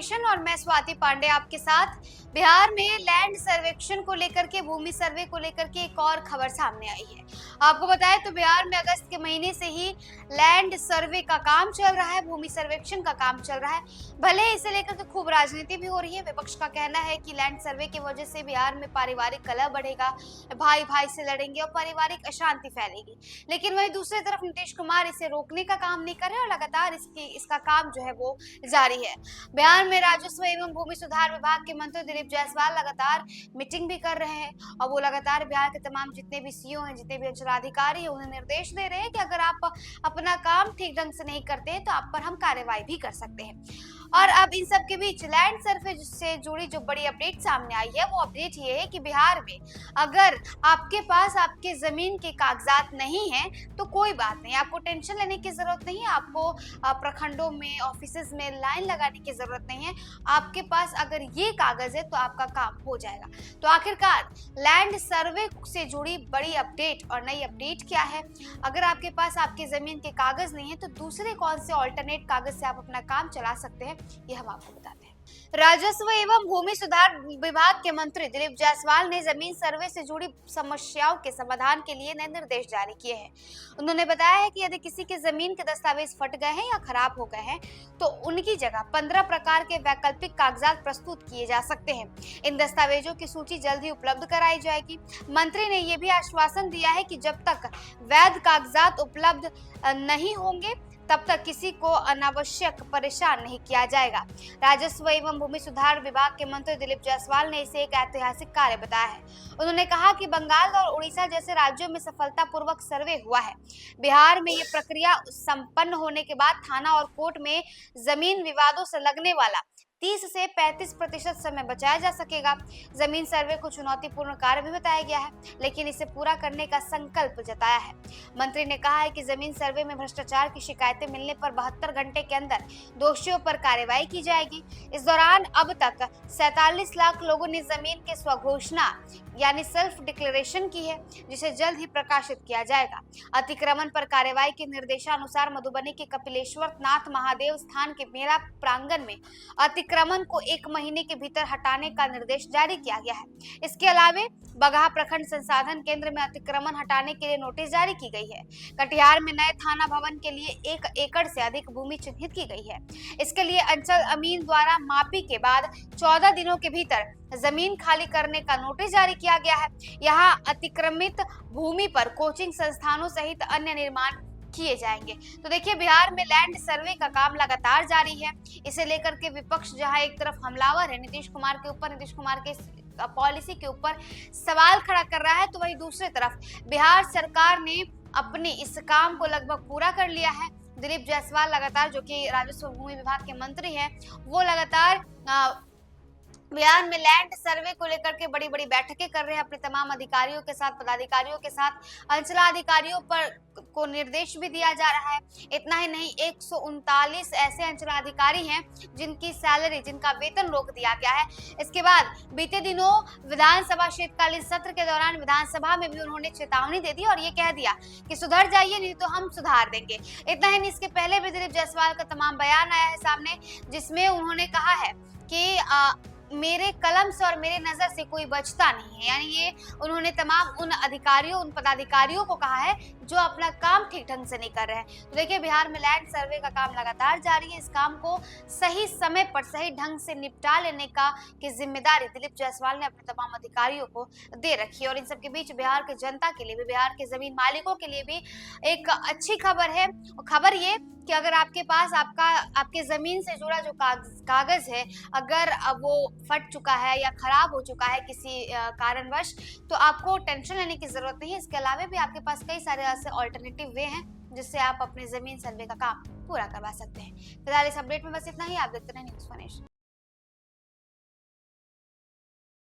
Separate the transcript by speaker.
Speaker 1: Information और मैं स्वाति पांडे आपके साथ। बिहार में लैंड सर्वेक्षण को लेकर के, भूमि सर्वे को लेकर के एक और खबर सामने आई है। आपको बताएं तो बिहार में अगस्त के महीने से ही लैंड सर्वे का काम चल रहा है, भूमि सर्वेक्षण का काम चल रहा है। भले ही इसे लेकर के खूब राजनीति भी हो रही है। विपक्ष का कहना है कि लैंड सर्वे की वजह से बिहार में पारिवारिक कलह बढ़ेगा, भाई भाई से लड़ेंगे और पारिवारिक अशांति फैलेगी। लेकिन वहीं दूसरी तरफ नीतीश कुमार इसे रोकने का काम नहीं कर रहे और लगातार इसका काम जो है वो जारी है। बिहार में राजस्व एवं भूमि सुधार विभाग के मंत्री दिलीप जायसवाल लगातार मीटिंग भी कर रहे हैं और वो लगातार बिहार के तमाम जितने भी सीओ हैं, जितने भी अंचलाधिकारी हैं, उन्हें निर्देश दे रहे हैं कि अगर आप अपना काम ठीक ढंग से नहीं करते हैं तो आप पर हम कार्रवाई भी कर सकते हैं। और अब इन सब के बीच लैंड सर्वे से जुड़ी जो बड़ी अपडेट सामने आई है, वो अपडेट ये है कि बिहार में अगर आपके पास आपके जमीन के कागजात नहीं है तो कोई बात नहीं, आपको टेंशन लेने की जरूरत नहीं है, आपको प्रखंडों में, ऑफिसेज में लाइन लगाने की जरूरत नहीं है। आपके पास अगर ये कागज है तो आपका काम हो जाएगा। तो आखिरकार लैंड सर्वे से जुड़ी बड़ी अपडेट और नई अपडेट क्या है? अगर आपके पास आपके जमीन के कागज नहीं है तो दूसरे कौन से ऑल्टरनेट कागज से आप अपना काम चला सकते हैं, ये हम आपको बताते हैं। राजस्व एवं भूमि सुधार विभाग के मंत्री दिलीप जायसवाल ने जमीन सर्वे से जुड़ी समस्याओं के समाधान के लिए नए निर्देश जारी किए हैं। उन्होंने बताया है कि यदि किसी के जमीन के दस्तावेज फट गए हैं या खराब हो गए हैं तो उनकी जगह 15 प्रकार के वैकल्पिक कागजात प्रस्तुत किए जा सकते हैं। इन दस्तावेजों की सूची जल्द ही उपलब्ध कराई जाएगी। मंत्री ने यह भी आश्वासन दिया है कि जब तक वैध कागजात उपलब्ध नहीं होंगे तब तक किसी को अनावश्यक परेशान नहीं किया जाएगा। राजस्व एवं भूमि सुधार विभाग के मंत्री दिलीप जायसवाल ने इसे एक ऐतिहासिक कार्य बताया है। उन्होंने कहा कि बंगाल और उड़ीसा जैसे राज्यों में सफलतापूर्वक सर्वे हुआ है। बिहार में ये प्रक्रिया संपन्न होने के बाद थाना और कोर्ट में जमीन विवादों से लगने वाला 30 से 35% समय बचाया जा सकेगा। जमीन सर्वे को चुनौतीपूर्ण कार्य भी बताया गया है, लेकिन इसे पूरा करने का संकल्प जताया है। मंत्री ने कहा है कि जमीन सर्वे में भ्रष्टाचार की शिकायतें मिलने पर 72 घंटे के अंदर दोषियों पर कार्रवाई की जाएगी। इस दौरान अब तक 47 लाख लोगों ने जमीन के स्वघोषणा यानी सेल्फ डिक्लेरेशन की है, जिसे जल्द ही प्रकाशित किया जाएगा। अतिक्रमण पर कार्रवाई के निर्देशानुसार मधुबनी के कपिलेश्वर नाथ महादेव स्थान के मेला प्रांगण में अतिक्रमण को 1 महीने के भीतर हटाने का निर्देश जारी किया गया है। इसके अलावे बगहा प्रखंड संसाधन केंद्र में अतिक्रमण हटाने के लिए नोटिस जारी की गई है। कटिहार में नए थाना भवन के लिए 1 एकड़ से अधिक भूमि चिन्हित की गई है। इसके लिए अंचल अमीन द्वारा मापी के बाद 14 दिनों के भीतर जमीन खाली करने का नोटिस जारी किया गया है। यहाँ अतिक्रमित भूमि पर कोचिंग संस्थानों सहित अन्य निर्माण किए जाएंगे। तो देखिए, बिहार में लैंड सर्वे का काम लगातार जारी है। इसे लेकर के विपक्ष जहां एक तरफ हमलावर है नीतीश कुमार के ऊपर, नीतीश कुमार के पॉलिसी के ऊपर सवाल खड़ा कर रहा है, तो वहीं दूसरी तरफ बिहार सरकार ने अपने इस काम को लगभग पूरा कर लिया है। दिलीप जायसवाल लगातार, जो कि राजस्व भूमि विभाग के मंत्री हैं, वो लगातार बिहार में लैंड सर्वे को लेकर के बड़ी बड़ी बैठकें कर रहे हैं अपने तमाम अधिकारियों के साथ, पदाधिकारियों के साथ। अंचलाधिकारियों पर को निर्देश भी दिया जा रहा है। इतना ही नहीं, 139 ऐसे अंचलाधिकारी हैं जिनकी सैलरी, जिनका वेतन रोक दिया गया है। इसके बाद बीते दिनों विधानसभा शीतकालीन सत्र के दौरान विधानसभा में भी उन्होंने चेतावनी दे दी और ये कह दिया कि सुधर जाइए, नहीं तो हम सुधार देंगे। इतना ही नहीं, इसके पहले भी दिलीप जायसवाल का तमाम बयान आया है सामने, जिसमें उन्होंने कहा है कि मेरे कलम से और मेरे नजर से कोई बचता नहीं है। यानी ये उन्होंने तमाम उन अधिकारियों, उन पदाधिकारियों को कहा है जो अपना काम ठीक ढंग से नहीं कर रहे हैं। तो देखिए, बिहार में लैंड सर्वे का काम लगातार जारी है। इस काम को सही समय पर सही ढंग से निपटा लेने की जिम्मेदारी दिलीप जायसवाल ने अपने तमाम अधिकारियों को दे रखी है। और इन सबके बीच बिहार की जनता के लिए भी, बिहार के जमीन मालिकों के लिए भी एक अच्छी खबर है। खबर ये कि अगर आपके पास आपके जमीन से जुड़ा जो कागज है, अगर वो फट चुका है या खराब हो चुका है किसी कारणवश, तो आपको टेंशन लेने की जरूरत नहीं है। इसके अलावा भी आपके पास कई सारे ऐसे ऑल्टरनेटिव वे हैं जिससे आप अपने जमीन सर्वे का काम पूरा करवा सकते हैं। फिलहाल इस अपडेट में बस इतना ही। आप देखते रहें न्यूज़ फनेश।